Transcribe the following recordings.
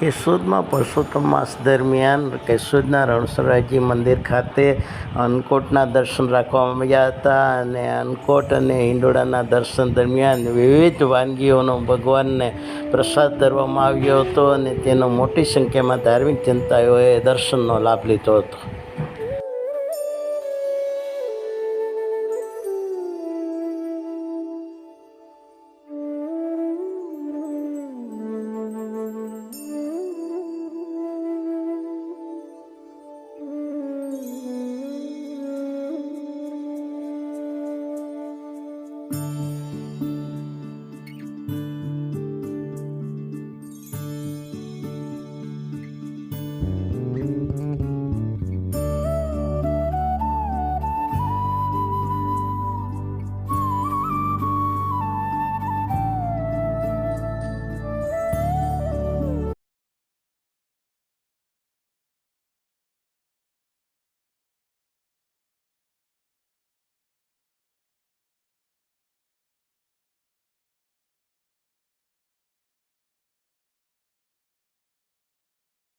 કેશોદમાં પુરુષોત્તમ માસ દરમિયાન કેશોદના રણછોડરાયજી મંદિર ખાતે અન્નકૂટના દર્શન રાખવામાં આવ્યા હતા અને અન્નકૂટ અને હિંડોળાના દર્શન દરમિયાન વિવિધ વાનગીઓનો ભગવાનને પ્રસાદ ધરવામાં આવ્યો હતો અને તેનો મોટી સંખ્યામાં ધાર્મિક જનતાઓએ દર્શનનો લાભ લીધો હતો.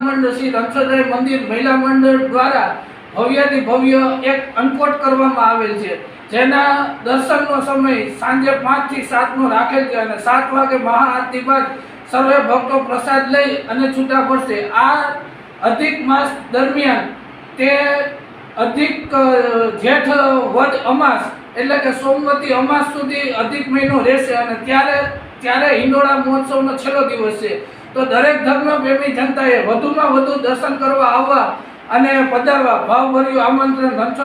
મંડળ શ્રી રણછોડરાય મંદિર મહિલા મંડળ દ્વારા ભવ્યથી ભવ્ય એક અન્નકૂટ કરવામાં આવેલ છે, જેના દર્શનનો સમય સાંજે 5 થી 7 નો રાખેલ છે અને 7 વાગે મહાઆરતી બાદ સર્વે ભક્તો પ્રસાદ લઈ અને છૂટા પડશે. આ અધિક માસ દરમિયાન તે અધિક જેઠ વદ અમાસ એટલે કે સોમવતી અમાસ સુધી અધિક મહિનો રહેશે અને ત્યારે હિંડોળા મહોત્સવનો છેલ્લો દિવસ છે. તો દરેક ધર્મપ્રેમી જનતાએ વધુમાં વધુ દર્શન કરવા આવવા અને પધારવા ભાવભર્યું આમંત્રણ